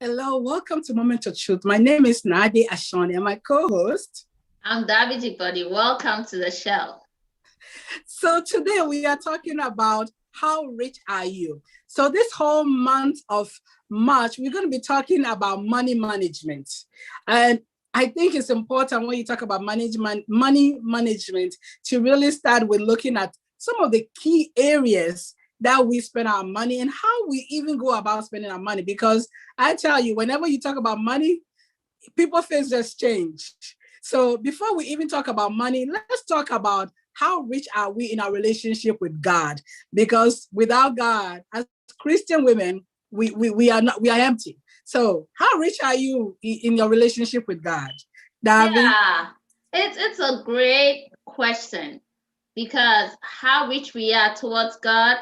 Hello, welcome to Moment of Truth. My name is Nadi Ashoni and my co-host. I'm Davidi Buddy. Welcome to the show. So today we are talking about how rich are you? So this whole month of March, we're going to be talking about money management. And I think it's important when you talk about money management to really start with looking at some of the key areas that we spend our money and how we even go about spending our money. Because I tell you, whenever you talk about money, people's face just change. So before we even talk about money, let's talk about how rich are we in our relationship with God? Because without God, as Christian women, we are empty. So how rich are you in your relationship with God, Davi? Yeah, it's a great question because how rich we are towards God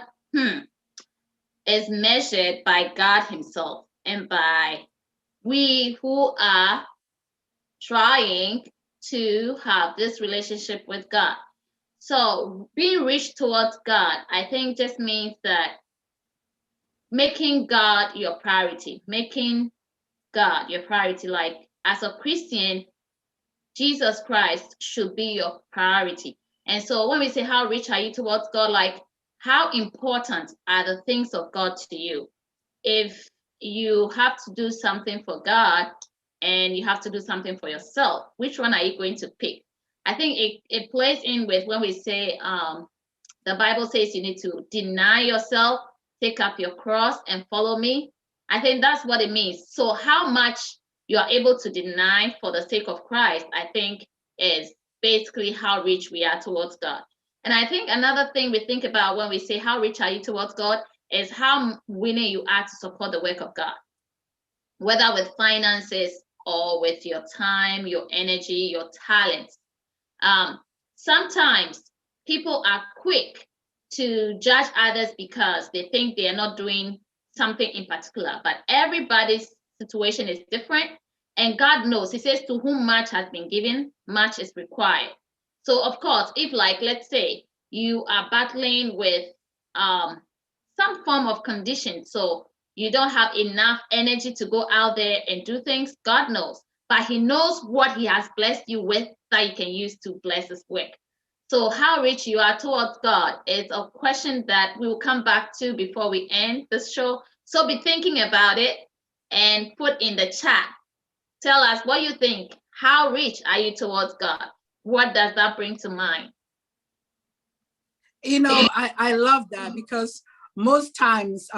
is measured by God Himself and by we who are trying to have this relationship with God. So being rich towards God, I think just means that making God your priority, making God your priority. Like as a Christian, Jesus Christ should be your priority. And so when we say how rich are you towards God, like how important are the things of God to you? If you have to do something for God and you have to do something for yourself, which one are you going to pick? I think it plays in with when we say the Bible says you need to deny yourself, take up your cross and follow me. I think that's what it means. So how much you are able to deny for the sake of Christ, I think is basically how rich we are towards God. And I think another thing we think about when we say how rich are you towards God is how willing you are to support the work of God, whether with finances or with your time, your energy, your talent. Sometimes people are quick to judge others because they think they are not doing something in particular, but everybody's situation is different. And God knows, He says, to whom much has been given, much is required. So of course, if like, let's say you are battling with some form of condition, so you don't have enough energy to go out there and do things, God knows, but He knows what He has blessed you with that you can use to bless His work. So how rich you are towards God is a question that we will come back to before we end this show. So be thinking about it and put in the chat. Tell us what you think. How rich are you towards God? What does that bring to mind? You know, I love that because most times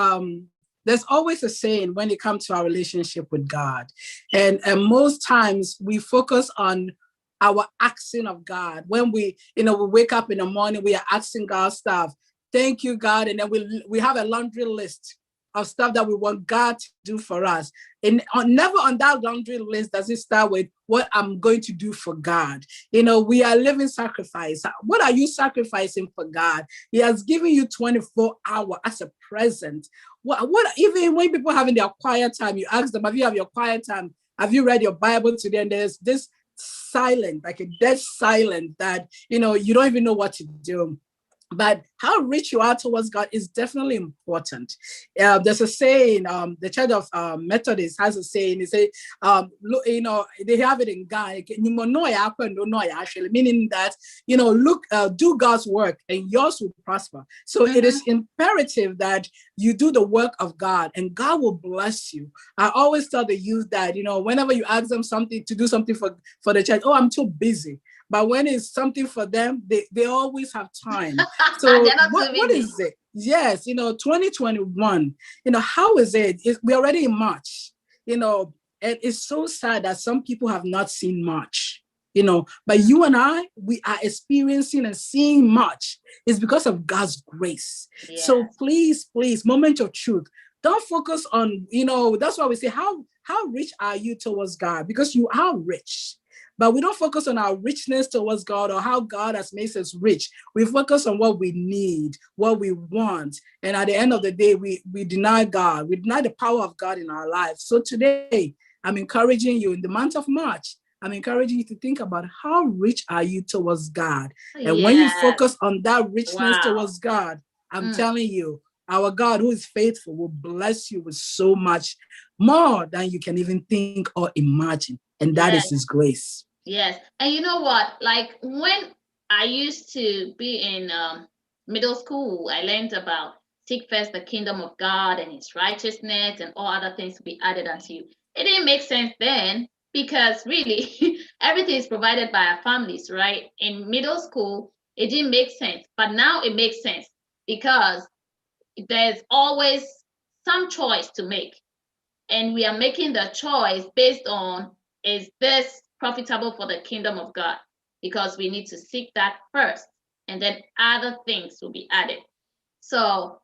there's always a saying when it comes to our relationship with God. And most times we focus on our asking of God. When we wake up in the morning, we are asking God stuff. Thank you, God. And then we have a laundry list of stuff that we want God to do for us. And never on that laundry list does it start with what I'm going to do for God. You know, we are living sacrifice. What are you sacrificing for God? He has given you 24 hours as a present. What even when people having their quiet time, you ask them, have you have your quiet time? Have you read your Bible today? And there's this silent, like a dead silent that, you don't even know what to do. But how rich you are towards God is definitely important. There's a saying, the Church of Methodist has a saying, they say, look, they have it in Ghana, meaning that, look, do God's work and yours will prosper. So it is imperative that you do the work of God and God will bless you. I always tell the youth that, whenever you ask them something to do something for the church, oh, I'm too busy. But when it's something for them, they always have time. So what is it? Yes, 2021, how is it? We're already in March, and it's so sad that some people have not seen March, but you and I, we are experiencing and seeing March. It's because of God's grace. Yes. So please, moment of truth. Don't focus on, that's why we say, how rich are you towards God? Because you are rich. But we don't focus on our richness towards God or how God has made us rich. We focus on what we need, what we want. And at the end of the day, we deny God. We deny the power of God in our lives. So today, I'm encouraging you in the month of March, I'm encouraging you to think about how rich are you towards God. And when you focus on that richness towards God, I'm telling you, our God, who is faithful, will bless you with so much more than you can even think or imagine. And that is Yes, his grace. yes. And you know what? Like when I used to be in middle school, I learned about seek first the kingdom of God and his righteousness and all other things to be added unto you. It didn't make sense then because really everything is provided by our families, right? In middle school, it didn't make sense. But now it makes sense because there's always some choice to make. And we are making the choice based on, is this profitable for the kingdom of God? Because we need to seek that first, and then other things will be added. So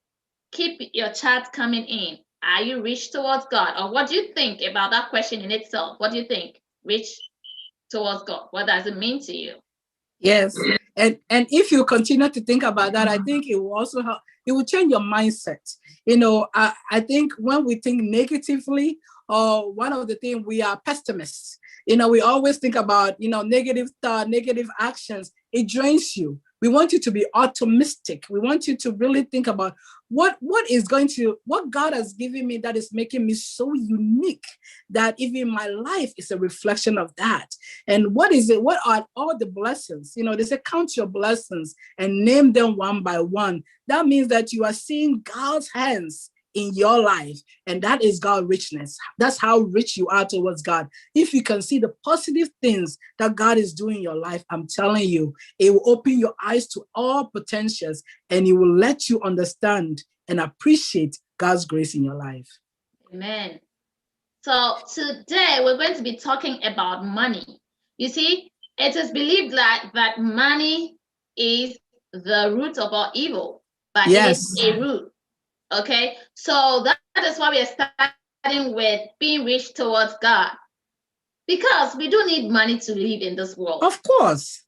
keep your chat coming in. Are you rich towards God? Or what do you think about that question in itself? What do you think? Rich towards God. What does it mean to you? Yes. And if you continue to think about that, I think it will also help, it will change your mindset. I think when we think negatively, or one of the things, we are pessimists. We always think about, negative thought, negative actions. It drains you. We want you to be optimistic. We want you to really think about what God has given me that is making me so unique, that even my life is a reflection of that. And what is it? What are all the blessings? They say count your blessings and name them one by one. That means that you are seeing God's hands in your life, and that is God's richness. That's how rich you are towards God. If you can see the positive things that God is doing in your life, I'm telling you, it will open your eyes to all potentials, and it will let you understand and appreciate God's grace in your life. Amen. So today we're going to be talking about money. You see, it is believed that money is the root of all evil, but it Yes. is a root. Okay, so that is why we are starting with being rich towards God, because we do need money to live in this world. Of course.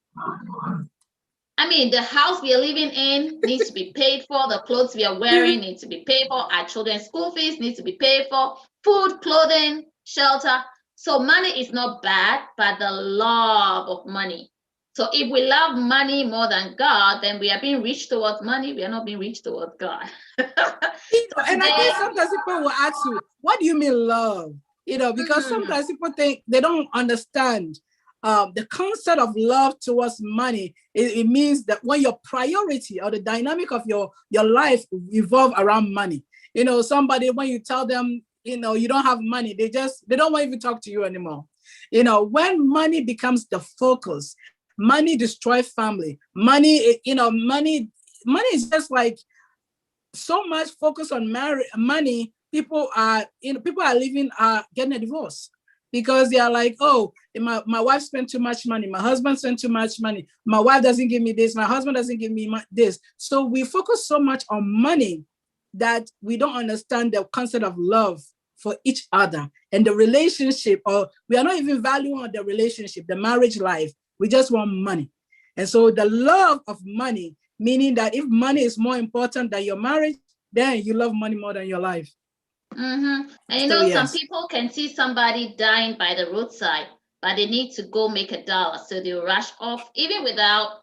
I mean, the house we are living in needs to be paid for. The clothes we are wearing need to be paid for. Our children's school fees need to be paid for. Food, clothing, shelter. So money is not bad, but the love of money. So if we love money more than God, then we are being rich towards money. We are not being rich towards God. And I think sometimes people will ask you, what do you mean love? Because sometimes people think they don't understand the concept of love towards money. It means that when your priority or the dynamic of your life revolve around money. Somebody, when you tell them, you don't have money, they don't want to even talk to you anymore. When money becomes the focus, money destroys family. Money is just like so much focus on money. People are getting a divorce because they are like, oh, my wife spent too much money, my husband spent too much money, my wife doesn't give me this, my husband doesn't give me this. So we focus so much on money that we don't understand the concept of love for each other and the relationship, or we are not even valuing the relationship, the marriage life. We just want money. And so the love of money, meaning that if money is more important than your marriage, then you love money more than your life. And So, yes. Some people can see somebody dying by the roadside, but they need to go make $1. So they'll rush off, even without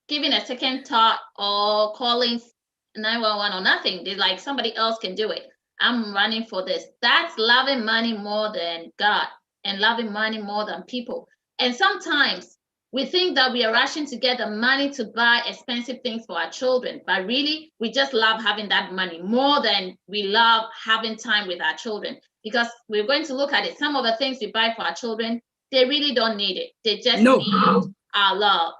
giving a second thought or calling 911 or nothing. They're like, somebody else can do it. I'm running for this. That's loving money more than God and loving money more than people. And sometimes we think that we are rushing to get the money to buy expensive things for our children, but really we just love having that money more than we love having time with our children, because we're going to look at it. Some of the things we buy for our children, they really don't need it. They just need our love.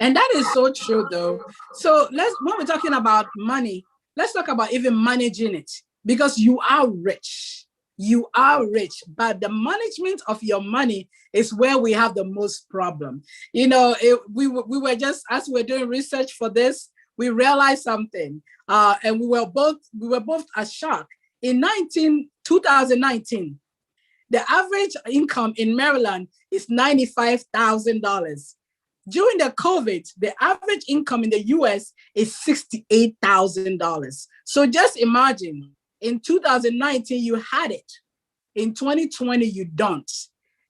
And that is so true, though. So when we're talking about money, let's talk about even managing it, because you are rich. You are rich, but the management of your money is where we have the most problem. We were just, as we were doing research for this, we realized something, and we were both shocked. In 2019, the average income in Maryland is $95,000. During the COVID, the average income in the US is $68,000. So just imagine, in 2019, you had it. In 2020, you don't.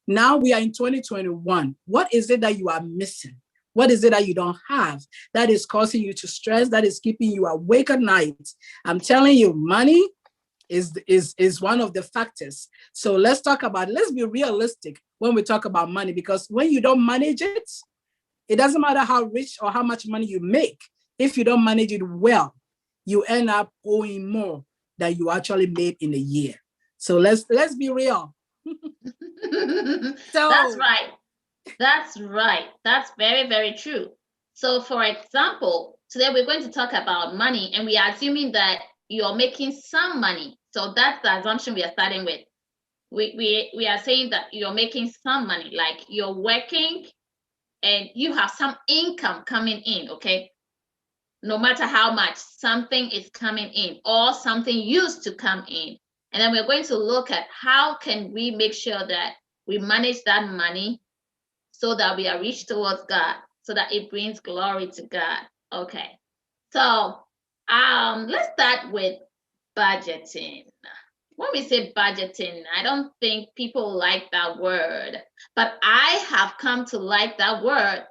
Now we are in 2021. What is it that you are missing? What is it that you don't have that is causing you to stress, that is keeping you awake at night? I'm telling you, money is one of the factors. So let's be realistic when we talk about money, because when you don't manage it, it doesn't matter how rich or how much money you make. If you don't manage it well, you end up owing more than you actually made in a year. So let's be real. That's So right. That's right. That's very, very true. So, for example, today we're going to talk about money, and we are assuming that you're making some money. So that's the assumption we are starting with. We are saying that you're making some money, like you're working and you have some income coming in, okay? No matter how much, something is coming in or something used to come in. And then we're going to look at how can we make sure that we manage that money so that we are rich towards God, so that it brings glory to God. Okay. So let's start with budgeting. When we say budgeting, I don't think people like that word, but I have come to like that word.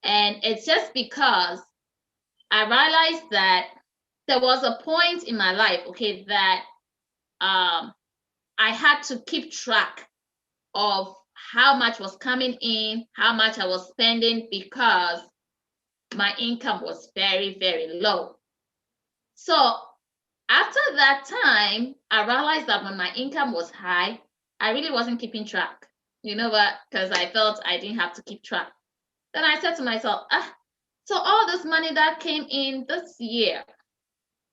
And it's just because I realized that there was a point in my life, okay, that I had to keep track of how much was coming in, how much I was spending, because my income was very, very low. So after that time, I realized that when my income was high, I really wasn't keeping track. You know what? Because I felt I didn't have to keep track. Then I said to myself, so all this money that came in this year,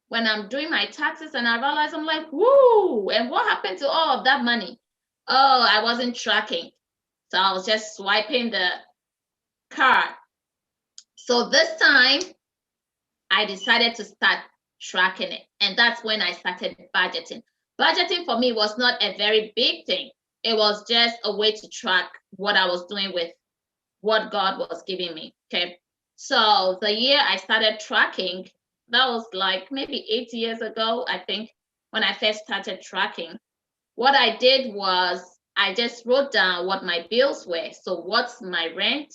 when I'm doing my taxes, and I realized, I'm like, woo, and what happened to all of that money? Oh, I wasn't tracking. So I was just swiping the card. So this time I decided to start tracking it. And that's when I started budgeting. Budgeting for me was not a very big thing. It was just a way to track what I was doing with what God was giving me. Okay. So the year I started tracking, that was like maybe 8 years ago, I think, when I first started tracking. What I did was I just wrote down what my bills were. So what's my rent?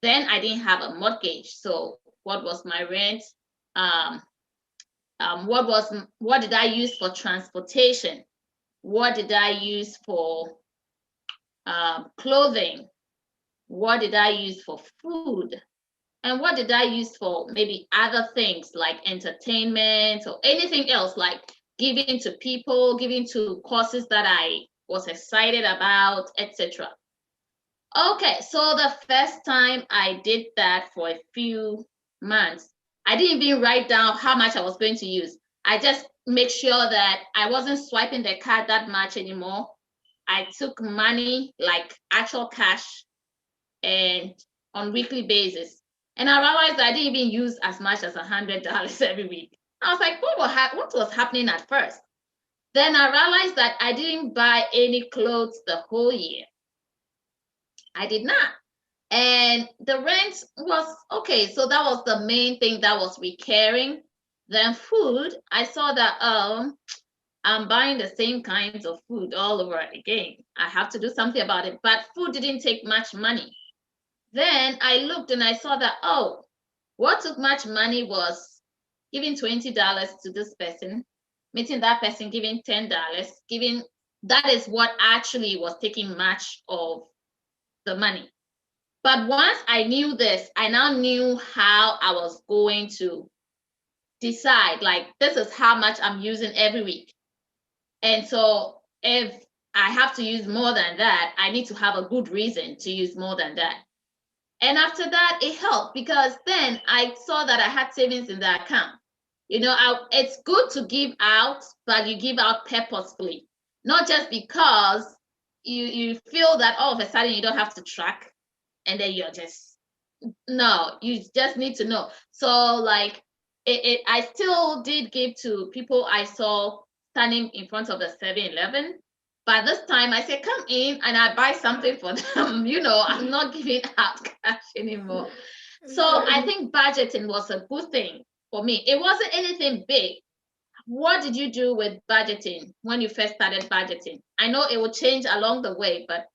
Then I didn't have a mortgage. So what was my rent? What did I use for transportation? What did I use for clothing? What did I use for food? And what did I use for maybe other things like entertainment or anything else, like giving to people, giving to causes that I was excited about, etc. Okay, so the first time I did that for a few months, I didn't even write down how much I was going to use. I just make sure that I wasn't swiping the card that much anymore. I took money, like actual cash, and on weekly basis. And I realized I didn't even use as much as $100 every week. I was like, what was happening at first? Then I realized that I didn't buy any clothes the whole year. I did not. And the rent was okay. So that was the main thing that was recurring. Then food, I saw that I'm buying the same kinds of food all over again. I have to do something about it. But food didn't take much money. Then I looked and I saw that, what took much money was giving $20 to this person, meeting that person, giving $10, that is what actually was taking much of the money. But once I knew this, I now knew how I was going to decide, like, this is how much I'm using every week. And so if I have to use more than that, I need to have a good reason to use more than that. And after that, it helped because then I saw that I had savings in the account. It's good to give out, but you give out purposefully, not just because you feel that all of a sudden you don't have to track and then you're just, no, you just need to know. So like I still did give to people I saw standing in front of the 7-Eleven. But this time I said, come in and I buy something for them. I'm not giving out cash anymore. So I think budgeting was a good thing for me. It wasn't anything big. What did you do with budgeting when you first started budgeting? I know it will change along the way, but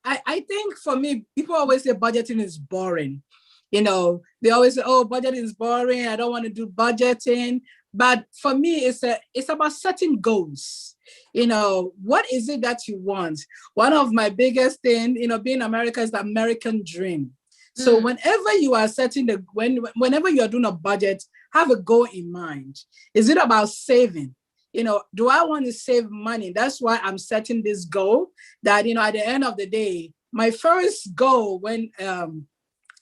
I think for me, people always say budgeting is boring. You know, they always say, "Oh, budgeting is boring. I don't want to do budgeting." But for me, it's about setting goals. You know, what is it that you want? One of my biggest thing, you know, being America is the American dream. So whenever you are setting whenever you are doing a budget, have a goal in mind. Is it about saving? You know, do I want to save money? That's why I'm setting this goal that, you know, at the end of the day, my first goal when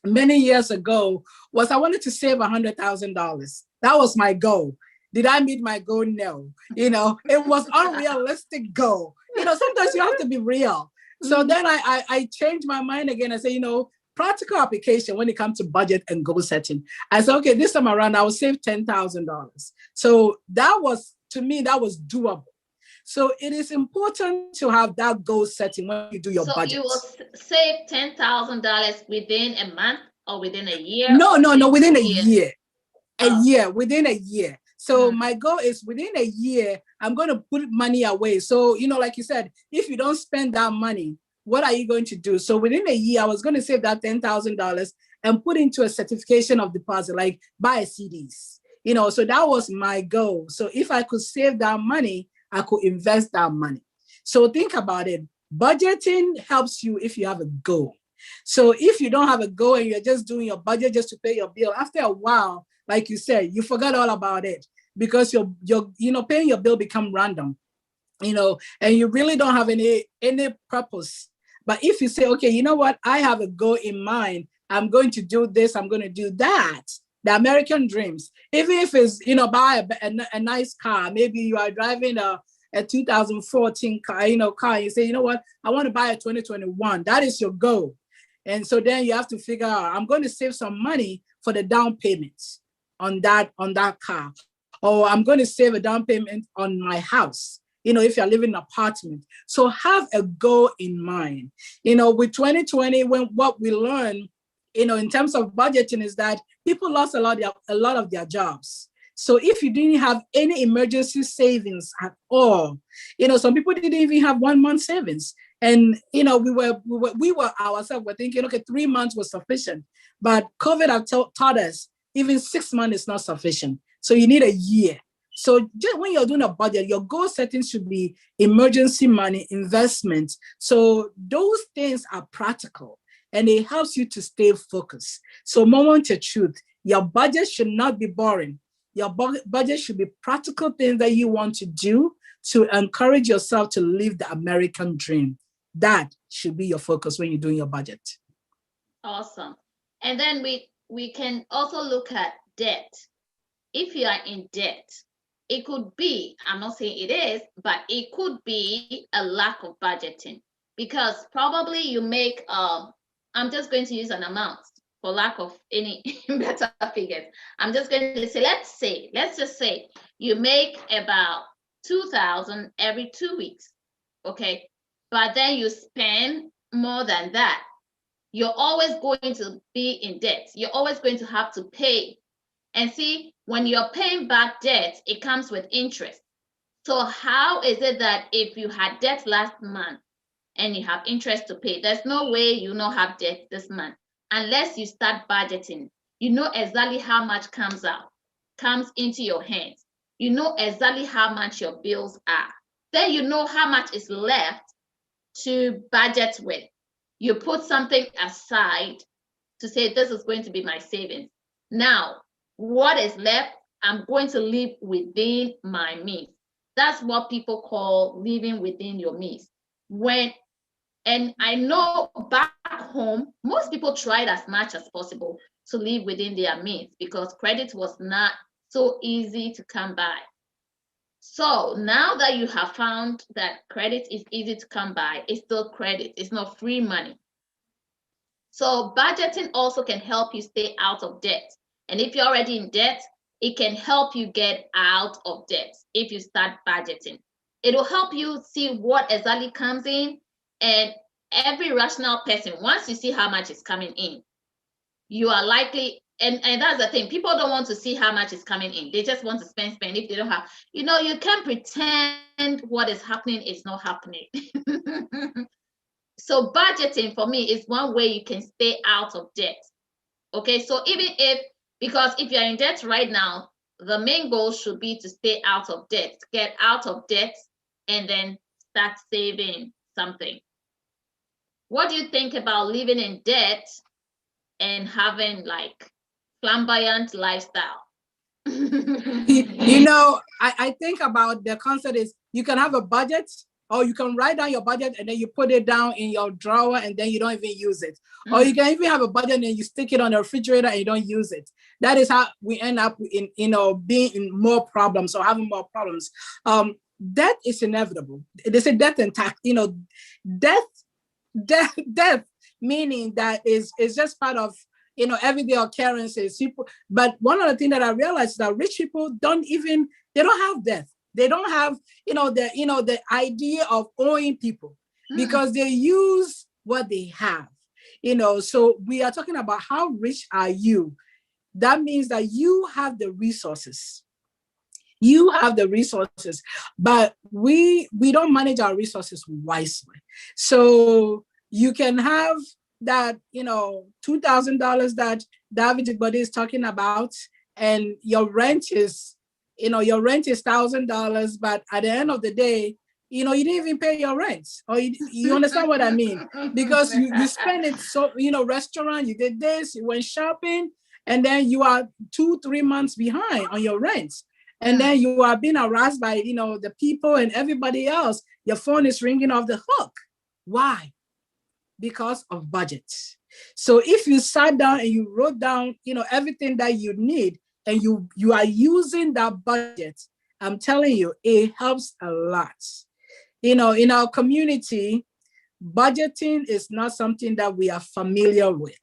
many years ago was I wanted to save $100,000. That was my goal. Did I meet my goal? No. You know, it was unrealistic goal. You know, sometimes you have to be real. So then I changed my mind again. I say, you know, practical application when it comes to budget and goal setting. I said, okay, this time around I will save $10,000. So that was, to me, that was doable. So it is important to have that goal setting when you do your budget. So you will save $10,000 within a month or within a year? No, within a year. Within a year. So my goal is within a year, I'm going to put money away. So, you know, like you said, if you don't spend that money, what are you going to do? So within a year, I was going to save that $10,000 and put into a certification of deposit, like buy CDs. You know, so that was my goal. So if I could save that money, I could invest that money. So think about it. Budgeting helps you if you have a goal. So if you don't have a goal and you're just doing your budget just to pay your bill, after a while, like you said, you forgot all about it because you're you know, paying your bill become random, you know, and you really don't have any purpose. But if you say, okay, you know what, I have a goal in mind, I'm going to do this, I'm going to do that. The American dreams, even if it's, you know, buy a nice car, maybe you are driving a 2014 car, you know, you say, you know what, I want to buy a 2021. That is your goal. And so then you have to figure out, I'm going to save some money for the down payments on that car, or I'm going to save a down payment on my house, you know, if you're living in an apartment. So have a goal in mind. You know, with 2020, when what we learned, you know, in terms of budgeting is that people lost a lot of their jobs. So if you didn't have any emergency savings at all, you know, some people didn't even have 1 month savings. And, you know, we were ourselves, we're thinking, okay, 3 months was sufficient. But COVID have taught us even 6 months is not sufficient. So you need a year. So just when you're doing a budget, your goal setting should be emergency money, investment. So those things are practical and it helps you to stay focused. So moment of truth, your budget should not be boring. Your budget should be practical things that you want to do to encourage yourself to live the American dream. That should be your focus when you're doing your budget. Awesome. And then we can also look at debt. If you are in debt, it could be, I'm not saying it is, but it could be a lack of budgeting, because probably you make, I'm just going to use an amount for lack of any better figures. I'm just going to say, let's just say you make about 2,000 every 2 weeks, okay? But then you spend more than that. You're always going to be in debt. You're always going to have to pay. And see, when you're paying back debt, it comes with interest. So how is it that if you had debt last month and you have interest to pay, there's no way you not have debt this month unless you start budgeting. You know exactly how much comes into your hands. You know exactly how much your bills are. Then you know how much is left to budget with. You put something aside to say, this is going to be my savings. Now, what is left, I'm going to live within my means. That's what people call living within your means. And I know back home, most people tried as much as possible to live within their means because credit was not so easy to come by. So now that you have found that credit is easy to come by, it's still credit, it's not free money. So budgeting also can help you stay out of debt. And if you're already in debt, it can help you get out of debt if you start budgeting. It will help you see what exactly comes in. And every rational person, once you see how much is coming in, you are likely, and that's the thing, people don't want to see how much is coming in. They just want to spend if they don't have, you know, you can't pretend what is happening is not happening. So budgeting for me is one way you can stay out of debt. Okay, so because if you're in debt right now, the main goal should be to stay out of debt, get out of debt, and then start saving something. What do you think about living in debt and having like flamboyant lifestyle? I think about the concept is you can have a budget, or you can write down your budget and then you put it down in your drawer and then you don't even use it. Or you can even have a budget and you stick it on the refrigerator and you don't use it. That is how we end up in, being in more problems or having more problems. Death is inevitable. They say death and tax, death, meaning that is just part of everyday occurrences. People, but one of the things that I realized is that rich people don't have death. They don't have the idea of owing people because they use what they have. So we are talking about how rich are you. That means that you have the resources. You have the resources, but we don't manage our resources wisely. So you can have that $2,000 that David Igbode is talking about, and your rent is $1,000, but at the end of the day, you didn't even pay your rent. Or you understand what I mean? Because you spend it, so restaurant, you did this, you went shopping, and then you are 2-3 months behind on your rent. And then you are being harassed by the people and everybody else. Your phone is ringing off the hook. Why? Because of budget. So if you sat down and you wrote down everything that you need, and you are using that budget, I'm telling you, it helps a lot. In our community, budgeting is not something that we are familiar with.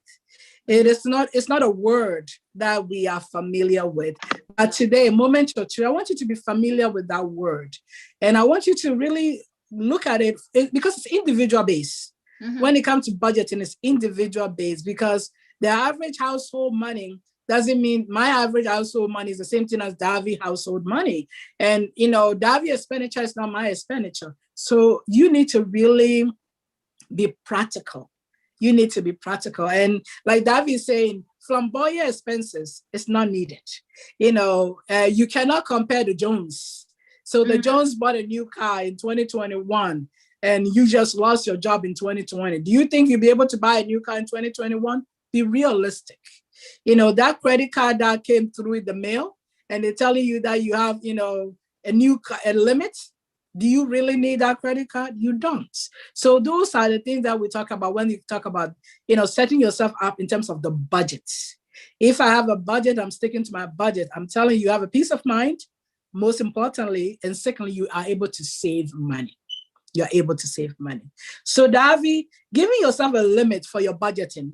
It's not a word that we are familiar with. But today, a moment or two, I want you to be familiar with that word. And I want you to really look at it because it's individual based. When it comes to budgeting, it's individual based, because the average household money doesn't mean my average household money is the same thing as Davy household money. And, Davy expenditure is not my expenditure. So you need to really be practical. You need to be practical. And like Davy is saying, flamboyant expenses is not needed. You cannot compare the Jones. So the Jones bought a new car in 2021 and you just lost your job in 2020. Do you think you'll be able to buy a new car in 2021? Be realistic. That credit card that came through the mail and they're telling you that you have, a new a limit. Do you really need that credit card? You don't. So those are the things that we talk about when you talk about, setting yourself up in terms of the budget. If I have a budget, I'm sticking to my budget. I'm telling you, you have a peace of mind, most importantly, and secondly, you are able to save money. You're able to save money. So Davy, giving yourself a limit for your budgeting,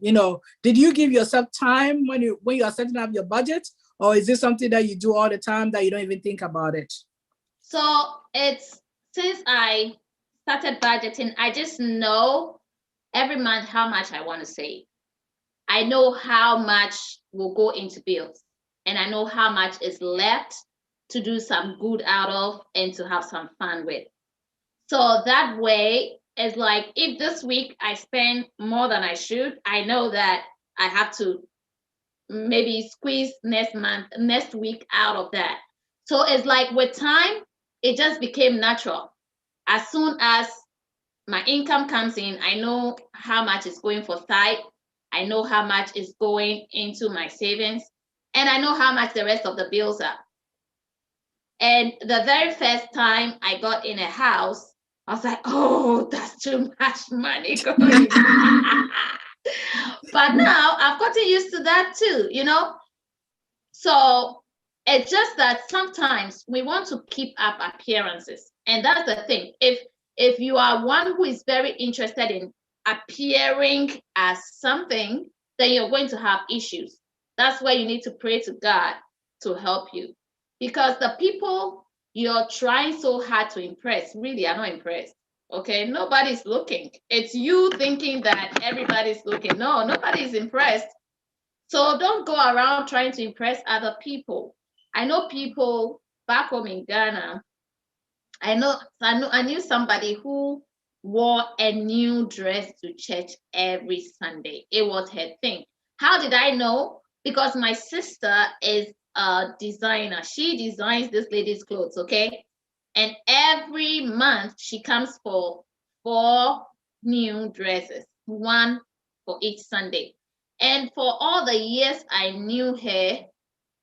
did you give yourself time when you are setting up your budget, or is this something that you do all the time that you don't even think about it? So since I started budgeting, I just know every month how much I want to save. I know how much will go into bills, and I know how much is left to do some good out of and to have some fun with. So that way, it's like if this week I spend more than I should, I know that I have to maybe squeeze next week out of that. So it's like with time, it just became natural. As soon as my income comes in, I know how much is going for side. I know how much is going into my savings, and I know how much the rest of the bills are. And the very first time I got in a house, I was like, oh, that's too much money going. But now I've gotten used to that too, So it's just that sometimes we want to keep up appearances. And that's the thing. If you are one who is very interested in appearing as something, then you're going to have issues. That's where you need to pray to God to help you. Because the people you're trying so hard to impress really are not impressed. Okay, nobody's looking. It's you thinking that everybody's looking. No, nobody's impressed. So don't go around trying to impress other people. I know people back home in Ghana. I knew somebody who wore a new dress to church every Sunday. It was her thing. How did I know? Because my sister is a designer. She designs this lady's clothes, okay? And every month she comes for 4 new dresses, one for each Sunday. And for all the years I knew her,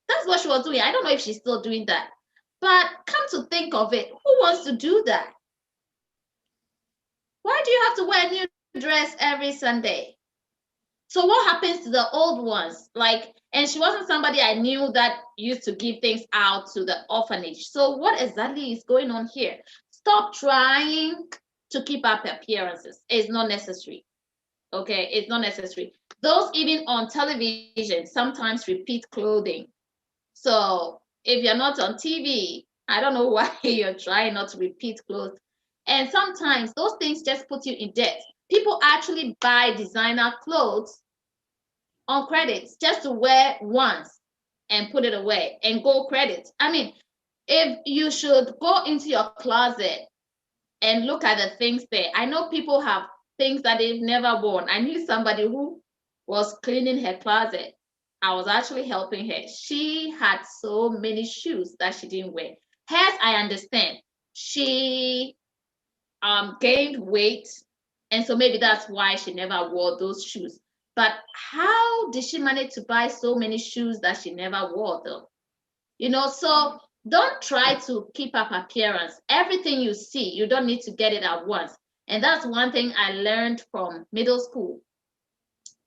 that's what she was doing. I don't know if she's still doing that. But come to think of it, who wants to do that? Why do you have to wear a new dress every Sunday? So what happens to the old ones? Like, and she wasn't somebody I knew that used to give things out to the orphanage. So what exactly is going on here? Stop trying to keep up appearances. It's not necessary. Okay, it's not necessary. Those even on television sometimes repeat clothing. So if you're not on TV, I don't know why you're trying not to repeat clothes. And sometimes those things just put you in debt. People actually buy designer clothes on credits just to wear once and put it away and go credit. I mean, if you should go into your closet and look at the things there. I know people have things that they've never worn. I knew somebody who was cleaning her closet. I was actually helping her. She had so many shoes that she didn't wear. Hers, I understand. She gained weight, and so maybe that's why she never wore those shoes. But how did she manage to buy so many shoes that she never wore, though? So don't try to keep up appearance. Everything you see, you don't need to get it at once. And that's one thing I learned from middle school.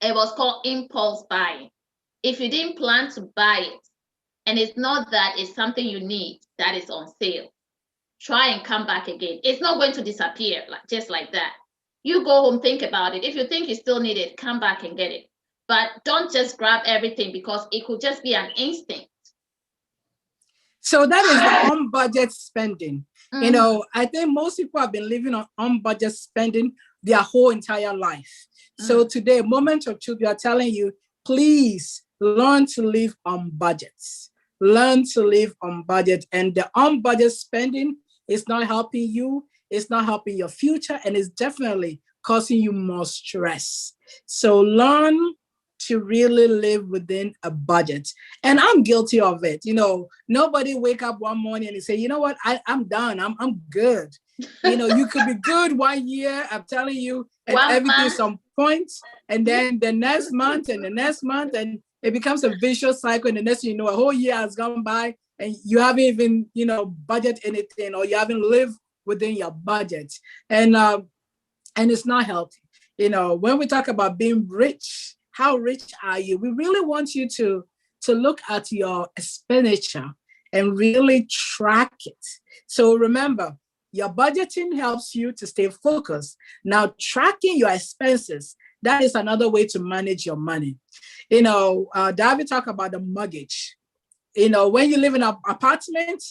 It was called impulse buying. If you didn't plan to buy it, and it's not that it's something you need that is on sale, try and come back again. It's not going to disappear just like that. You go home, think about it. If you think you still need it, come back and get it. But don't just grab everything because it could just be an instinct. So that is the on-budget spending. Mm-hmm. I think most people have been living on budget spending their whole entire life. Mm-hmm. So today, moment of truth, we are telling you, please learn to live on budgets. Learn to live on budget. And the on-budget spending is not helping you. It's not helping your future. And it's definitely causing you more stress. So learn to really live within a budget. And I'm guilty of it. Nobody wake up one morning and say, you know what, I'm done. I'm good. You could be good 1 year, I'm telling you, and everything's on point. And then the next month and the next month, and it becomes a vicious cycle. And the next thing you know, a whole year has gone by and you haven't even, budget anything, or you haven't lived within your budget. And it's not healthy. When we talk about being rich, how rich are you? We really want you to look at your expenditure and really track it. So remember, your budgeting helps you to stay focused. Now, tracking your expenses, that is another way to manage your money. David talked about the mortgage. When you live in an apartment,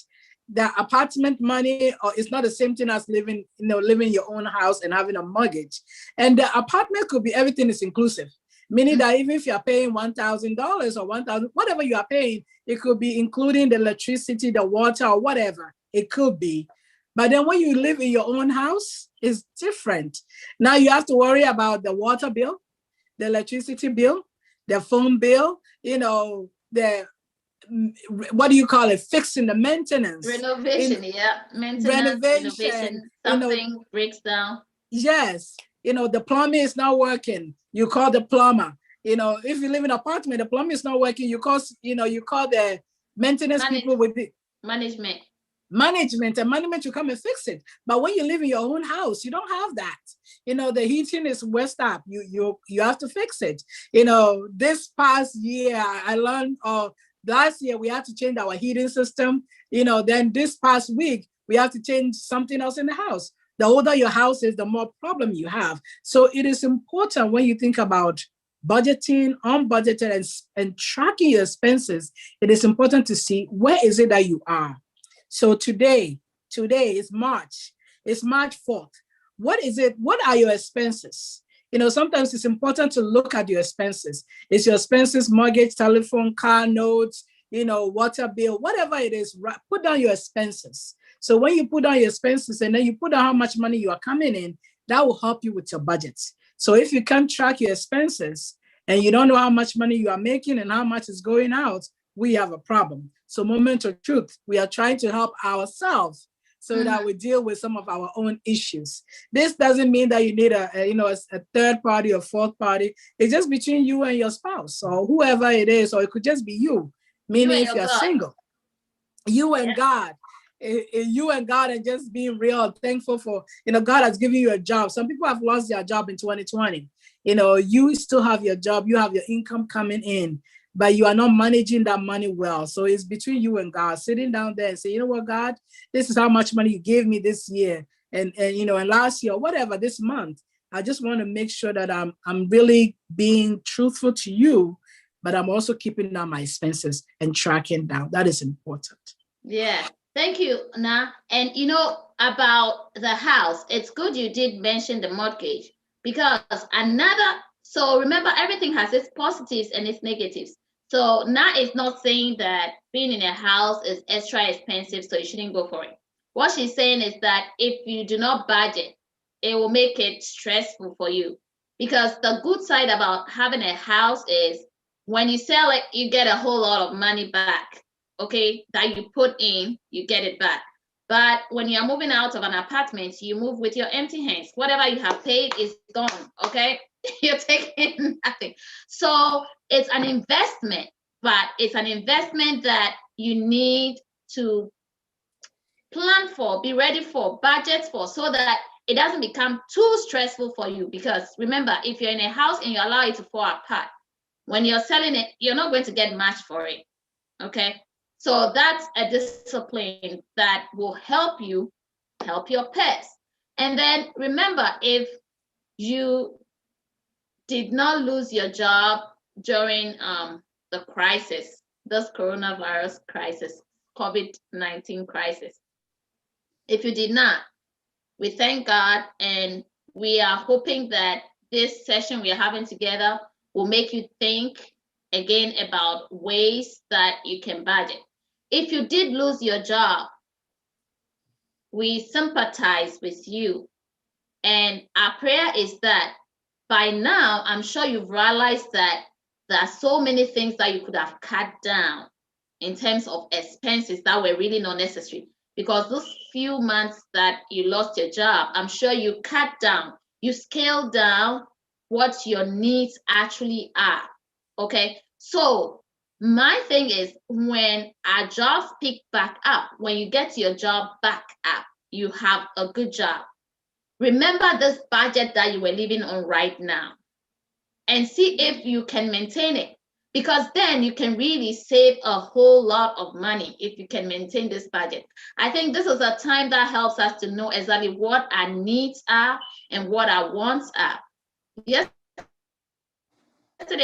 the apartment money is not the same thing as living in your own house and having a mortgage. And the apartment could be everything is inclusive. Meaning that even if you're paying $1,000 or $1,000, whatever you are paying, it could be including the electricity, the water, or whatever it could be. But then when you live in your own house, it's different. Now you have to worry about the water bill, the electricity bill, the phone bill, the what do you call it? Fixing the maintenance. Renovation, Maintenance, renovation, something breaks down. Yes. The plumbing is not working. You call the plumber. If you live in an apartment, the plumbing is not working. You call the maintenance people with the management, and management will come and fix it. But when you live in your own house, you don't have that. The heating is messed up. You have to fix it. This past year, I learned, last year we had to change our heating system. Then this past week, we have to change something else in the house. The older your house is, the more problem you have. So it is important when you think about budgeting, unbudgeted, and tracking your expenses. It is important to see where is it that you are. So today is March. It's March 4th. What is it? What are your expenses? Sometimes it's important to look at your expenses. Is your expenses mortgage, telephone, car notes, water bill, whatever it is, put down your expenses. So when you put down your expenses and then you put down how much money you are coming in, that will help you with your budgets. So if you can't track your expenses and you don't know how much money you are making and how much is going out, we have a problem. So moment of truth, we are trying to help ourselves so that we deal with some of our own issues. This doesn't mean that you need a third party or fourth party. It's just between you and your spouse or whoever it is, or it could just be you, meaning if you're single, you and God. You and God, and just being real thankful for, God has given you a job. Some people have lost their job in 2020. You still have your job, you have your income coming in, but you are not managing that money well. So it's between you and God, sitting down there and say, you know what, God, this is how much money you gave me this year. And last year, or whatever, this month, I just want to make sure that I'm really being truthful to you, but I'm also keeping down my expenses and tracking down. That is important. Yeah. Thank you, Na. And about the house, it's good you did mention the mortgage, because so remember, everything has its positives and its negatives. So Na is not saying that being in a house is extra expensive, so you shouldn't go for it. What she's saying is that if you do not budget, it will make it stressful for you. Because the good side about having a house is when you sell it, you get a whole lot of money back. Okay, that you put in, you get it back. But when you're moving out of an apartment, you move with your empty hands. Whatever you have paid is gone. Okay, you're taking nothing. So it's an investment, but it's an investment that you need to plan for, be ready for, budget for, so that it doesn't become too stressful for you. Because remember, if you're in a house and you allow it to fall apart, when you're selling it, you're not going to get much for it. Okay. So that's a discipline that will help you help your pets. And then remember, if you did not lose your job during the crisis, this coronavirus crisis, COVID-19 crisis, if you did not, we thank God, and we are hoping that this session we are having together will make you think again about ways that you can budget. If you did lose your job, we sympathize with you. And our prayer is that by now, I'm sure you've realized that there are so many things that you could have cut down in terms of expenses that were really not necessary. Because those few months that you lost your job, I'm sure you cut down, you scaled down what your needs actually are. Okay, so my thing is, when our jobs pick back up, when you get your job back up, you have a good job. Remember this budget that you were living on right now and see if you can maintain it, because then you can really save a whole lot of money if you can maintain this budget. I think this is a time that helps us to know exactly what our needs are and what our wants are. Yesterday,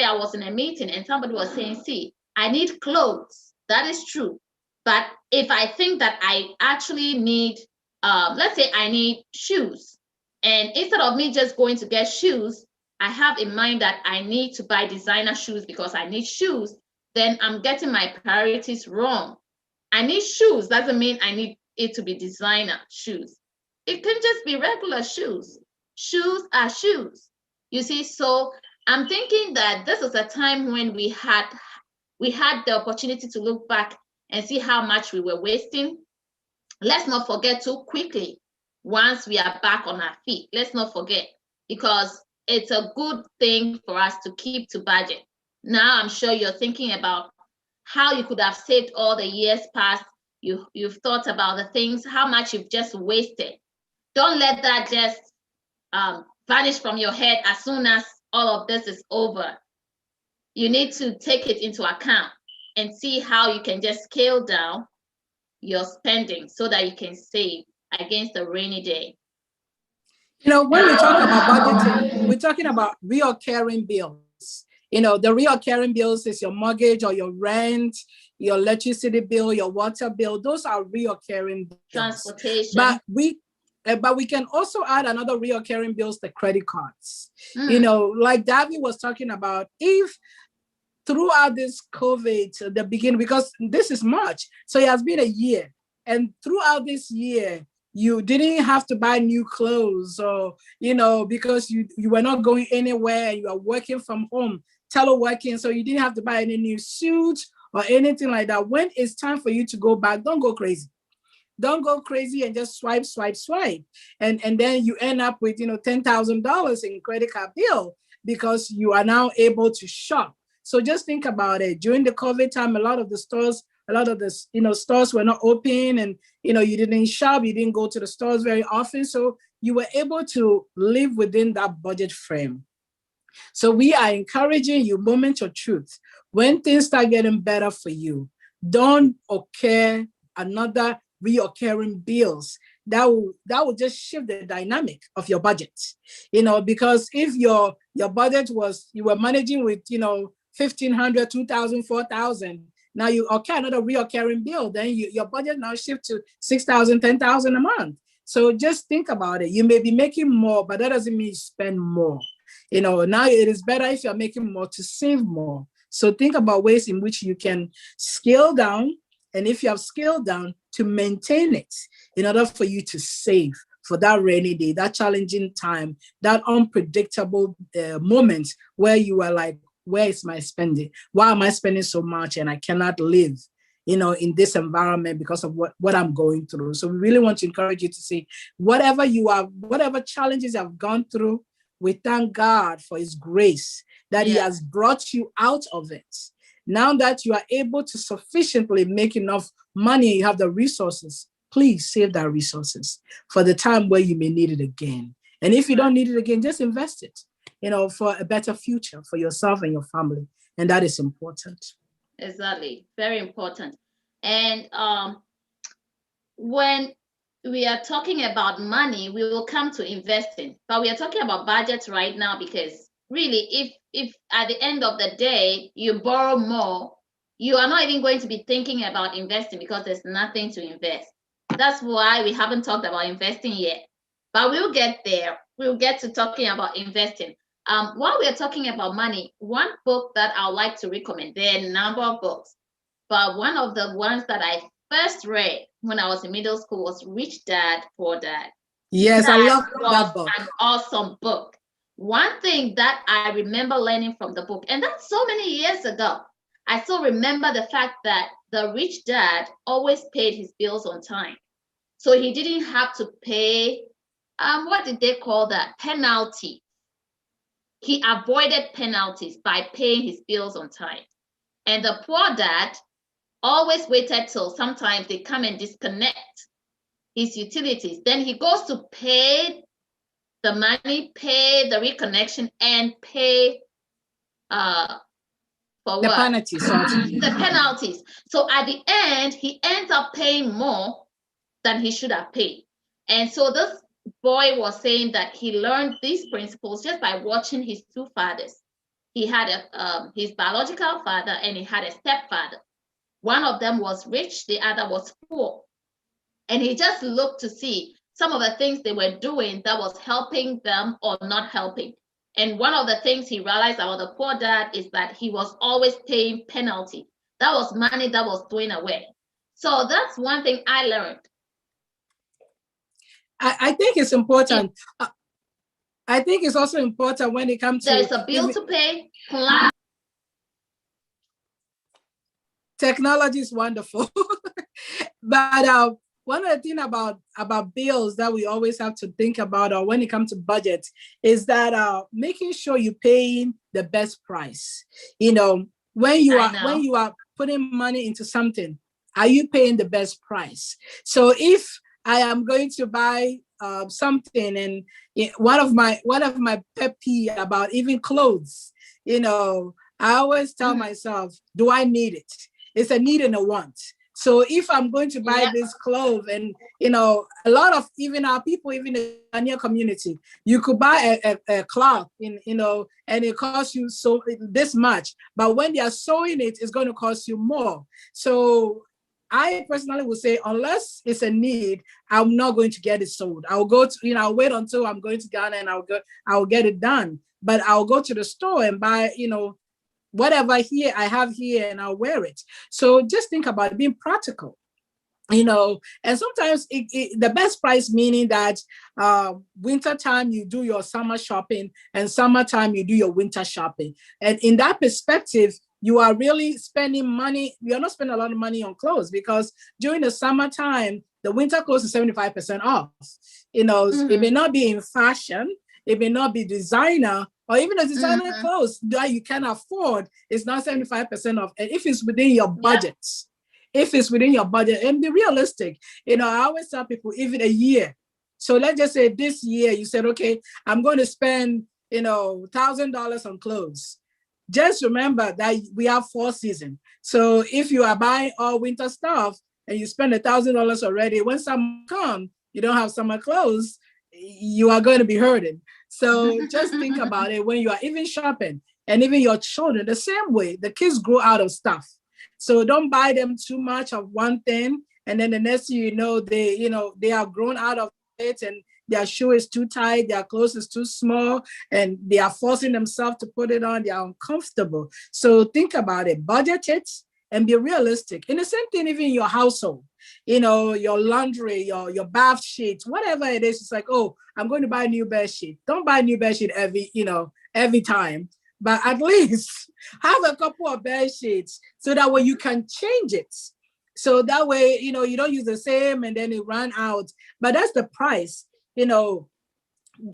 I was in a meeting and somebody was saying, see, I need clothes. That is true. But if I think that I actually need, let's say I need shoes, and instead of me just going to get shoes, I have in mind that I need to buy designer shoes because I need shoes, then I'm getting my priorities wrong. I need shoes doesn't mean I need it to be designer shoes. It can just be regular shoes. Shoes are shoes. You see, so I'm thinking that this is a time when we had the opportunity to look back and see how much we were wasting. Let's not forget too quickly. Once we are back on our feet, let's not forget, because it's a good thing for us to keep to budget. Now I'm sure you're thinking about how you could have saved all the years past. You've thought about the things, how much you've just wasted. Don't let that just vanish from your head as soon as all of this is over. You need to take it into account and see how you can just scale down your spending so that you can save against a rainy day. When we talk about budgeting, we're talking about recurring bills. The recurring bills is your mortgage or your rent, your electricity bill, your water bill. Those are recurring bills. Transportation. But we can also add another recurring bills, the credit cards. Like Davi was talking about, if throughout this COVID, the beginning, because this is March, so it has been a year. And throughout this year, you didn't have to buy new clothes, or, because you were not going anywhere, you are working from home, teleworking, so you didn't have to buy any new suits or anything like that. When it's time for you to go back, don't go crazy. Don't go crazy and just swipe, swipe, swipe. And then you end up with, $10,000 in credit card bill because you are now able to shop. So just think about it. During the COVID time, a lot of the stores were not open, and, you didn't shop, you didn't go to the stores very often. So you were able to live within that budget frame. So we are encouraging you, moment of truth. When things start getting better for you, don't occur another reoccurring bills that will just shift the dynamic of your budget. Because if your budget was, you were managing with, 1,500, 2,000, 4,000, now you occur another reoccurring bill, then your budget now shift to 6,000, 10,000 a month. So just think about it. You may be making more, but that doesn't mean you spend more. Now it is better if you're making more to save more. So think about ways in which you can scale down, and if you have scaled down, to maintain it in order for you to save for that rainy day, that challenging time, that unpredictable moment where you are like, where is my spending? Why am I spending so much and I cannot live, in this environment because of what I'm going through? So we really want to encourage you to see whatever challenges you have gone through, we thank God for his grace that he has brought you out of it. Now that you are able to sufficiently make enough money, you have the resources, please save that resources for the time where you may need it again. And if you don't need it again, just invest it, for a better future for yourself and your family. And that is important. Exactly. Very important. And when we are talking about money, we will come to investing, but we are talking about budgets right now, because really, if at the end of the day you borrow more, you are not even going to be thinking about investing because there's nothing to invest. That's why we haven't talked about investing yet, but we'll get there. We'll get to talking about investing. While we're talking about money, one book that I would like to recommend, there are a number of books, but one of the ones that I first read when I was in middle school was Rich Dad, Poor Dad. Yes, I love that book. An awesome book. One thing that I remember learning from the book, and that's so many years ago, I still remember the fact that the rich dad always paid his bills on time. So he didn't have to pay, what did they call that? Penalty. He avoided penalties by paying his bills on time. And the poor dad always waited till sometimes they come and disconnect his utilities. Then he goes to pay the money, pay the reconnection, and pay for the what? penalties. The penalties. So at the end, he ends up paying more than he should have paid. And so this boy was saying that he learned these principles just by watching his two fathers. He had his biological father and he had a stepfather. One of them was rich, the other was poor. And he just looked to see some of the things they were doing that was helping them or not helping. And one of the things he realized about the poor dad is that he was always paying penalty. That was money that was thrown away. So that's one thing I learned. I think it's important. Yeah. I think it's also important when it comes to... There's a bill to pay. Technology is wonderful. But one of the things about bills that we always have to think about, or when it comes to budget, is that making sure you're paying the best price. When you are putting money into something, are you paying the best price? So if I am going to buy something, and one of my pet peeve about even clothes, I always tell myself, do I need it? It's a need and a want. So if I'm going to buy this clothes, and a lot of even our people, even in the Ghanaian community, you could buy a cloth and it costs you so this much, but when they are sewing it, it's going to cost you more. So I personally would say, unless it's a need, I'm not going to get it sold. I'll go to, I'll wait until I'm going to Ghana and I'll get it done. But I'll go to the store and buy, whatever I have here, and I'll wear it. So just think about being practical. And sometimes the best price, meaning that winter time you do your summer shopping and summertime you do your winter shopping. And in that perspective, you are really spending money. You're not spending a lot of money on clothes, because during the summertime, the winter clothes is 75% off. It may not be in fashion, it may not be designer, or even the designer clothes that you can afford is not 75% off. And if it's within your budget, and be realistic. I always tell people, even a year. So let's just say this year you said, okay, I'm going to spend, $1,000 on clothes. Just remember that we have 4 seasons. So if you are buying all winter stuff and you spend $1,000 already, when summer comes, you don't have summer clothes, you are going to be hurting. So just think about it when you are even shopping, and even your children, the same way, the kids grow out of stuff. So don't buy them too much of one thing, and then the next thing they are grown out of it, and their shoe is too tight, their clothes is too small, and they are forcing themselves to put it on. They are uncomfortable. So think about it, budget it, and be realistic. And the same thing, even in your household, your laundry, your bath sheets, whatever it is. It's like, oh, I'm going to buy a new bed sheet. Don't buy a new bed sheet every time. But at least have a couple of bed sheets so that way you can change it. So that way, you don't use the same and then it run out. But that's the price,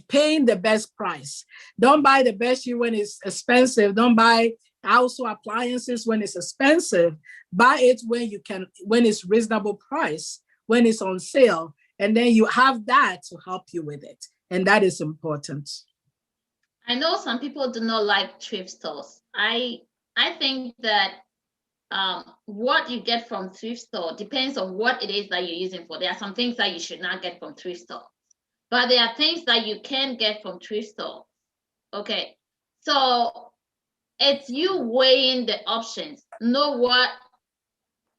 paying the best price. Don't buy the bed sheet when it's expensive. Don't buy household appliances when it's expensive. Buy it when it's reasonable price, when it's on sale. And then you have that to help you with it. And that is important. I know some people do not like thrift stores. I think that what you get from thrift store depends on what it is that you're using for. There are some things that you should not get from thrift store, but there are things that you can get from thrift store. Okay, so it's you weighing the options. Know what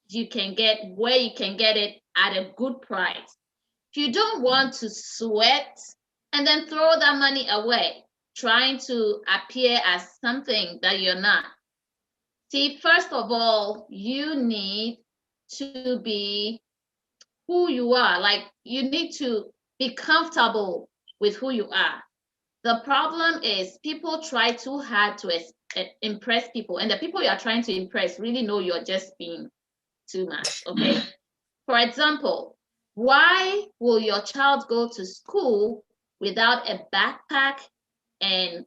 you can get, where you can get it at a good price. If you don't want to sweat and then throw that money away, trying to appear as something that you're not. See, first of all, you need to be who you are. Like, you need to be comfortable with who you are. The problem is people try too hard to impress people, and the people you are trying to impress really know you're just being too much, okay? For example, why will your child go to school without a backpack and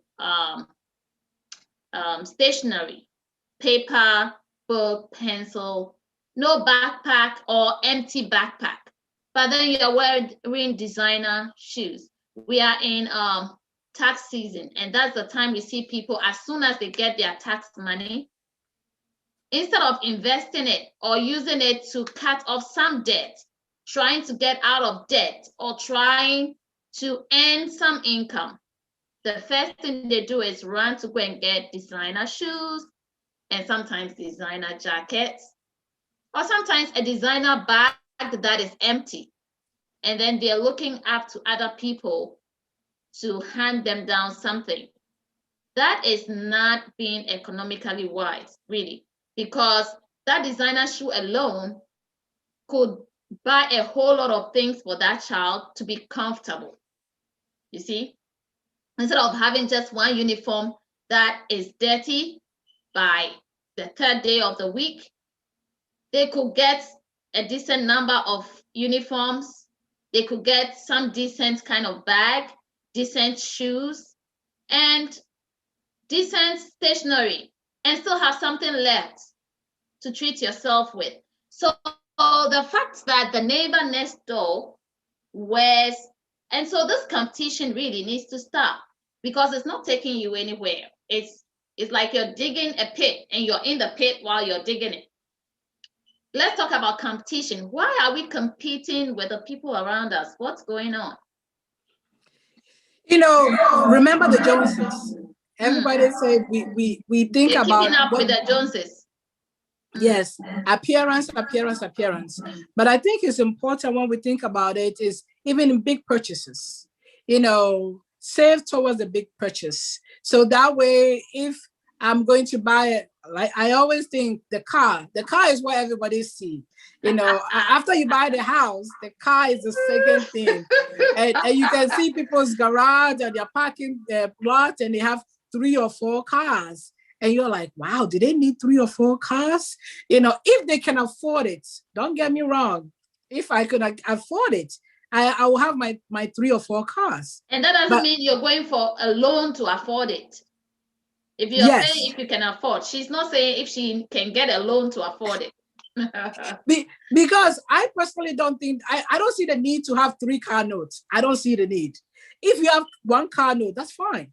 stationery, paper, book, pencil, no backpack or empty backpack, but then you're wearing designer shoes? We are in tax season, and that's the time we see people, as soon as they get their tax money, instead of investing it or using it to cut off some debt, trying to get out of debt or trying to earn some income, the first thing they do is run to go and get designer shoes, and sometimes designer jackets, or sometimes a designer bag that is empty. And then they're looking up to other people to hand them down something. That is not being economically wise, really, because that designer shoe alone could buy a whole lot of things for that child to be comfortable. You see? Instead of having just one uniform that is dirty by the 3rd day of the week, they could get a decent number of uniforms. They could get some decent kind of bag, decent shoes, and decent stationery, and still have something left to treat yourself with. So the fact that the neighbor next door wears, and so this competition really needs to stop, because it's not taking you anywhere. It's like you're digging a pit and you're in the pit while you're digging it. Let's talk about competition. Why are we competing with the people around us? What's going on? Remember the Joneses. Everybody said we think You're about keeping up with the Joneses. Yes, appearance. But I think it's important when we think about it is even in big purchases, save towards the big purchase. So that way, if I'm going to buy it. Like I always think the car is what everybody see. After you buy the house, the car is the second thing. And you can see people's garage and their parking lot, and they have 3 or 4 cars. And you're like, wow, do they need 3 or 4 cars? If they can afford it, don't get me wrong. If I could afford it, I will have my 3 or 4 cars. And that doesn't mean you're going for a loan to afford it. If you're saying if you can afford, she's not saying if she can get a loan to afford it. Because I personally don't think, I don't see the need to have 3 car notes. I don't see the need. If you have 1 car note, that's fine.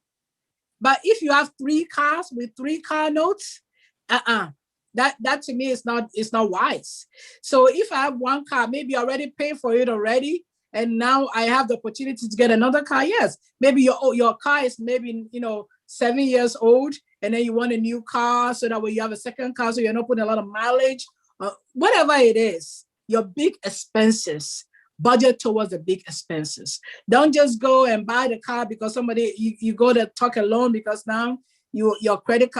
But if you have 3 cars with 3 car notes, that to me is not wise. So if I have 1 car, maybe I already paid for it already, and now I have the opportunity to get another car. Yes, maybe your car is maybe 7 years old, and then you want a new car so that way you have a second car, so you're not putting a lot of mileage. Whatever it is, your big expenses, budget towards the big expenses. Don't just go and buy the car because somebody you go to talk a loan because now your credit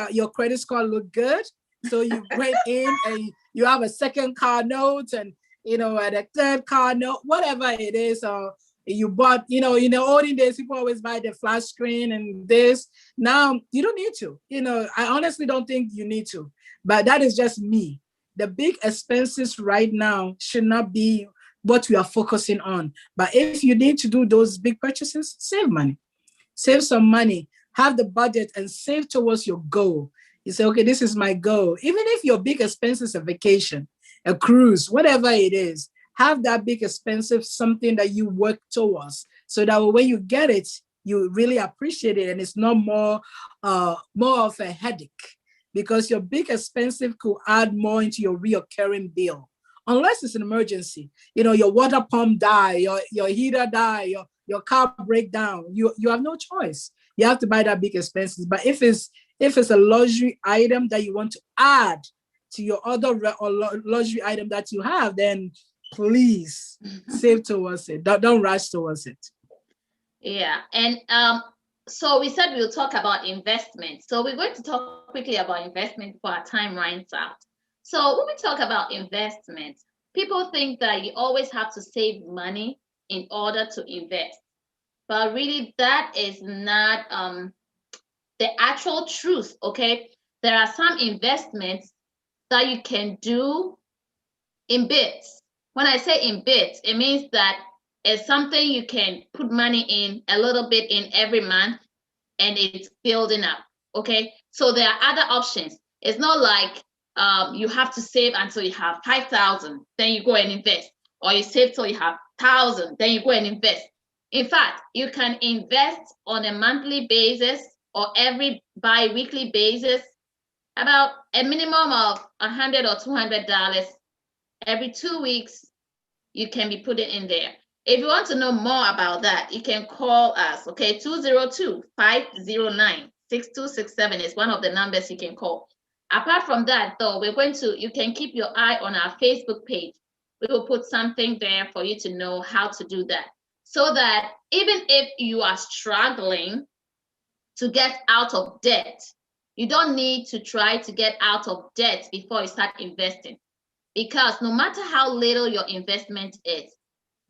score look good. So you went in and you have a second car note and and a third car note, whatever it is. Or you bought, in the olden days, people always buy the flat screen and this. Now you don't need to. I honestly don't think you need to. But that is just me. The big expenses right now should not be what we are focusing on. But if you need to do those big purchases, save money. Save some money. Have the budget and save towards your goal. You say, okay, this is my goal. Even if your big expense is a vacation, a cruise, whatever it is, have that big expensive something that you work towards so that when you get it, you really appreciate it and it's not more of a headache, because your big expensive could add more into your recurring bill. Unless it's an emergency, your water pump die, your heater die, your car break down, you have no choice. You have to buy that big expenses. But if it's a luxury item that you want to add to your other luxury item that you have, then please save towards it. Don't rush towards it. Yeah. And so we said we'll talk about investment. So we're going to talk quickly about investment before our time runs out. So when we talk about investment, people think that you always have to save money in order to invest. But really, that is not the actual truth, okay? There are some investments that you can do in bits. When I say in bits, it means that it's something you can put money in, a little bit in every month, and it's building up, okay? So there are other options. It's not like you have to save until you have 5,000, then you go and invest, or you save till you have 1,000, then you go and invest. In fact, you can invest on a monthly basis or every bi-weekly basis, about a minimum of $100 or $200 every 2 weeks. You can be putting in there. If you want to know more about that, you can call us, okay? 202-509-6267 is one of the numbers you can call. Apart from that, though, you can keep your eye on our Facebook page. We will put something there for you to know how to do that, so that even if you are struggling to get out of debt, you don't need to try to get out of debt before you start investing. Because no matter how little your investment is,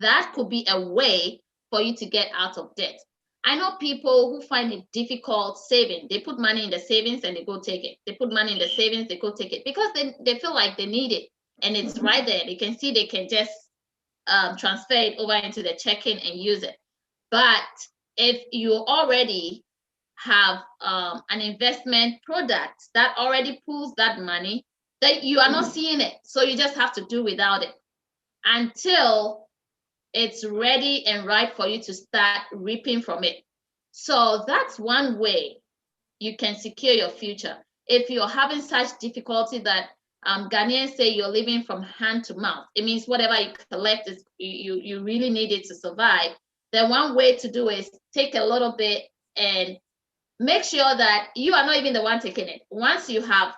that could be a way for you to get out of debt. I know people who find it difficult saving. They put money in the savings and they go take it. They put money in the savings, they go take it, because they feel like they need it. And it's right there. They can see they can just transfer it over into the checking and use it. But if you already have an investment product that already pulls that money, that you are not seeing it. So you just have to do without it until it's ready and right for you to start reaping from it. So that's one way you can secure your future. If you're having such difficulty that Ghanaians say you're living from hand to mouth, it means whatever you collect is you really need it to survive. Then one way to do is take a little bit and make sure that you are not even the one taking it. Once you have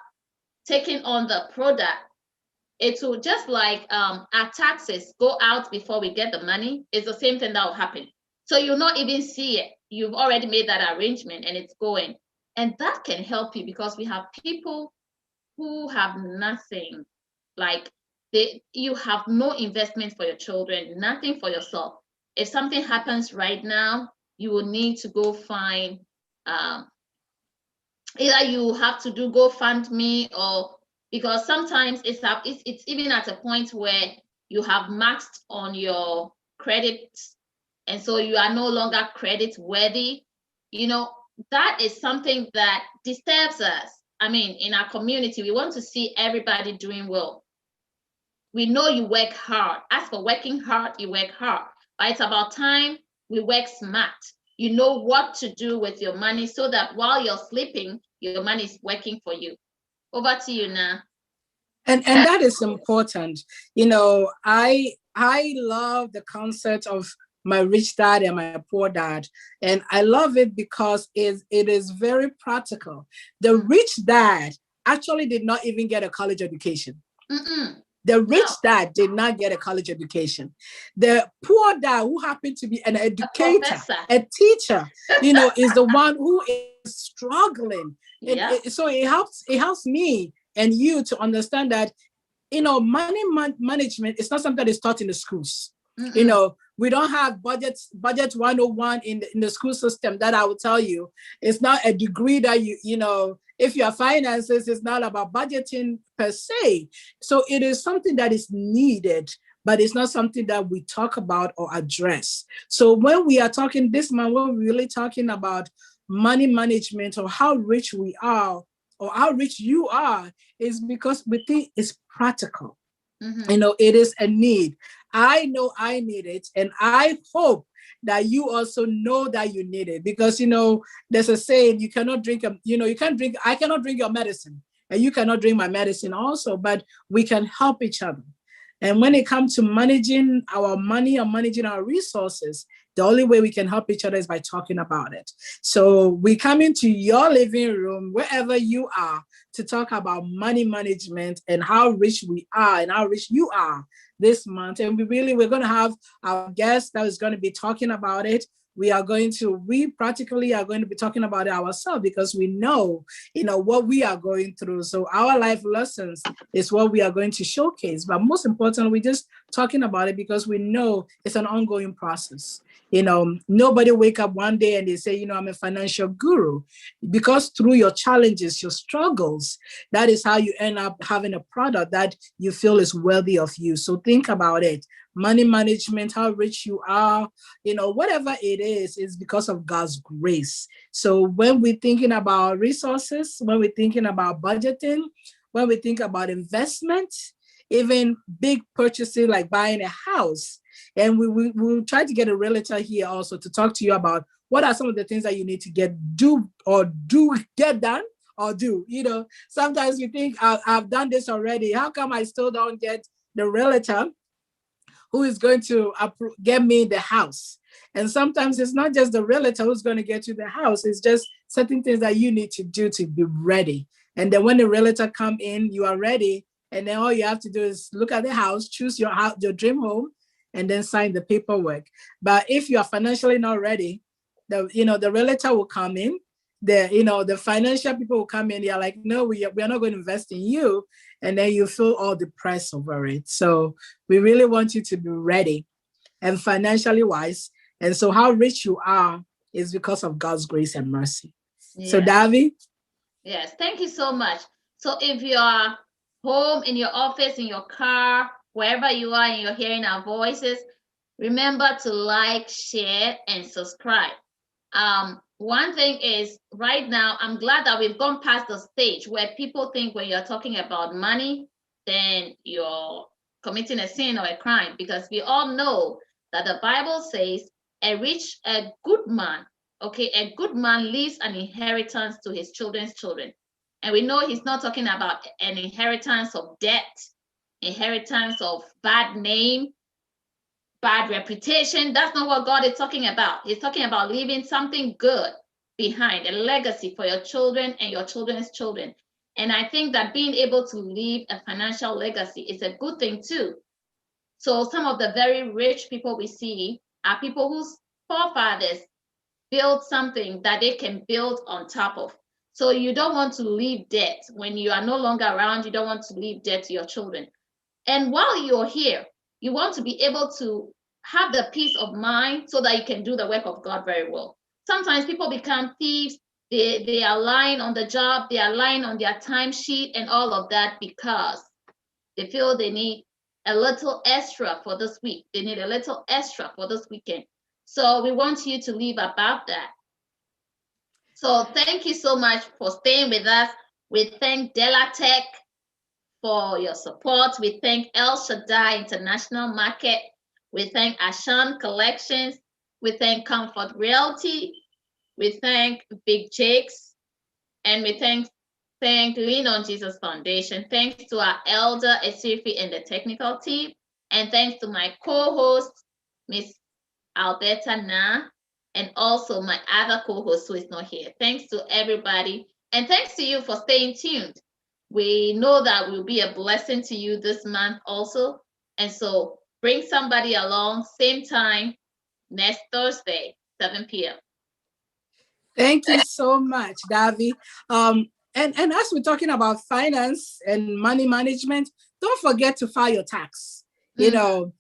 taken on the product, it will, just like our taxes go out before we get the money, it's the same thing that will happen. So you'll not even see it. You've already made that arrangement and it's going. And that can help you because we have people who have nothing, like you have no investment for your children, nothing for yourself. If something happens right now, you will need to go find either you have to do GoFundMe, or because sometimes it's even at a point where you have maxed on your credit, and so you are no longer credit worthy. You know, that is something that disturbs us. I mean, in our community, we want to see everybody doing well. We know you work hard. As for working hard, you work hard. But it's about time we work smart. You know what to do with your money so that while you're sleeping, your money is working for you. Over to you now. And that is important. You know, I love the concept of my rich dad and my poor dad. And I love it because it is very practical. The rich dad actually did not even get a college education. The rich dad did not get a college education. The poor dad, who happened to be an educator, a teacher, you know, is the one who is struggling. So it helps me and you to understand that, you know, money management is not something that is taught in the schools. You know, we don't have budget 101 in the school system. That I will tell you, it's not a degree that you know, if your finances, is not about budgeting per se. So it is something that is needed, but it's not something that we talk about or address. So when we are talking this month, when we're really talking about money management or how rich we are or how rich you are, is because we think it's practical. You know, it is a need. I know I need it, and I hope that you also know that you need it, because, you know, there's a saying, you cannot drink, I cannot drink your medicine, and you cannot drink my medicine also, but we can help each other. And when it comes to managing our money or managing our resources, the only way we can help each other is by talking about it. So we come into your living room, wherever you are, to talk about money management and how rich we are and how rich you are this month. And we're going to have our guest that is going to be talking about it. We practically are going to be talking about it ourselves, because we know, you know, what we are going through. So our life lessons is what we are going to showcase. But most importantly, we're just talking about it because we know it's an ongoing process. You know, nobody wake up one day and they say, you know, I'm a financial guru, because through your challenges, your struggles, that is how you end up having a product that you feel is worthy of you. So think about it. Money management, how rich you are, you know, whatever it is because of God's grace. So when we're thinking about resources, when we're thinking about budgeting, when we think about investment, even big purchasing like buying a house, and we'll try to get a realtor here also to talk to you about what are some of the things that you need to get done or do. You know, sometimes we think I've done this already. How come I still don't get the realtor who is going to get me the house? And sometimes it's not just the realtor who's going to get you the house. It's just certain things that you need to do to be ready. And then when the realtor come in, you are ready. And then all you have to do is look at the house, choose your dream home, and then sign the paperwork. But if you are financially not ready, the realtor will come in. The financial people will come in. They're like, no, we are not going to invest in you. And then you feel all depressed over it. So we really want you to be ready and financially wise. And so how rich you are is because of God's grace and mercy. Yeah. So Davi? Yes, thank you so much. So if you are home, in your office, in your car, wherever you are and you're hearing our voices, remember to like, share, and subscribe. One thing is, right now, I'm glad that we've gone past the stage where people think when you're talking about money, then you're committing a sin or a crime, because we all know that the Bible says a good man, a good man leaves an inheritance to his children's children. And we know he's not talking about an inheritance of debt, inheritance of bad name, bad reputation. That's not what God is talking about. He's talking about leaving something good behind, a legacy for your children and your children's children. And I think that being able to leave a financial legacy is a good thing too. So some of the very rich people we see are people whose forefathers built something that they can build on top of. So you don't want to leave debt. When you are no longer around, you don't want to leave debt to your children. And while you're here, you want to be able to have the peace of mind so that you can do the work of God very well. Sometimes people become thieves. They are lying on the job. They are lying on their timesheet and all of that because they feel they need a little extra for this week. They need a little extra for this weekend. So we want you to live about that. So thank you so much for staying with us. We thank Delatech for your support. We thank El Shaddai International Market. We thank Ashan Collections. We thank Comfort Realty. We thank Big Jakes. And we thank Lean on Jesus Foundation. Thanks to our elder Esifi and the technical team. And thanks to my co-host, Miss Alberta Na, and also my other co-host who is not here. Thanks to everybody. And thanks to you for staying tuned. We know that we'll be a blessing to you this month also. And so bring somebody along, same time, next Thursday, 7 p.m. Thank you so much, Davi. And as we're talking about finance and money management, don't forget to file your tax. You know,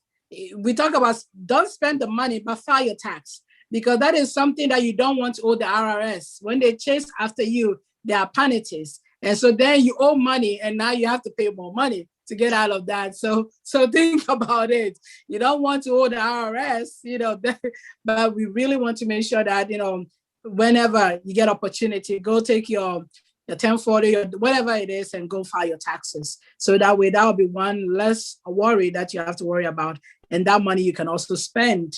we talk about don't spend the money, but file your tax, because that is something that you don't want to owe the IRS. When they chase after you, there are penalties. And so then you owe money and now you have to pay more money to get out of that. So think about it. You don't want to owe the IRS, you know, but we really want to make sure that, you know, whenever you get opportunity, go take your 1040 or whatever it is and go file your taxes. So that way, that will be one less worry that you have to worry about. And that money you can also spend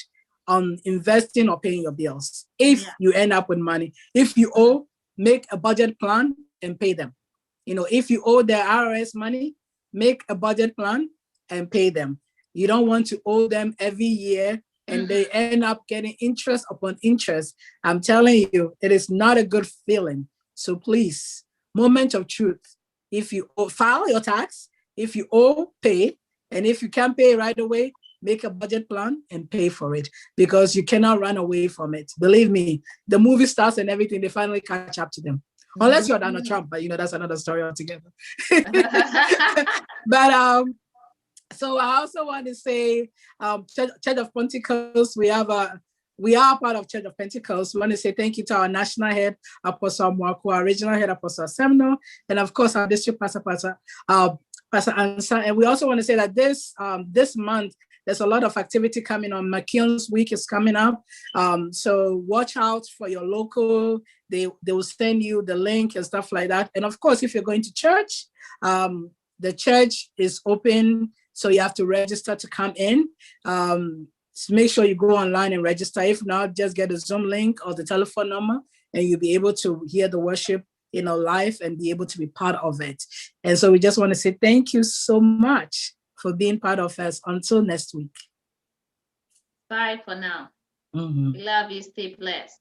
on investing or paying your bills. If you end up with money, if you owe, make a budget plan and pay them. You know, if you owe the IRS money, make a budget plan and pay them. You don't want to owe them every year and they end up getting interest upon interest. I'm telling you, it is not a good feeling. So please, moment of truth. If you owe, file your tax. If you owe, pay. And if you can't pay right away, make a budget plan and pay for it, because you cannot run away from it. Believe me, the movie stars and everything, they finally catch up to them. Unless you're Donald Trump, but you know, that's another story altogether. But so I also want to say, Church of Pentecost, we are part of Church of Pentecost. We want to say thank you to our national head, Apostle Mwaku, our regional head, Apostle Semno, and of course our district pastor, Pastor Ansa. And we also want to say that this month, there's a lot of activity coming on. McKeon's week is coming up. So watch out for your local. They will send you the link and stuff like that. And of course, if you're going to church, the church is open. So you have to register to come in. So make sure you go online and register. If not, just get a Zoom link or the telephone number and you'll be able to hear the worship, you know, live and be able to be part of it. And so we just want to say thank you so much for being part of us. Until next week. Bye for now. We love you. Stay blessed.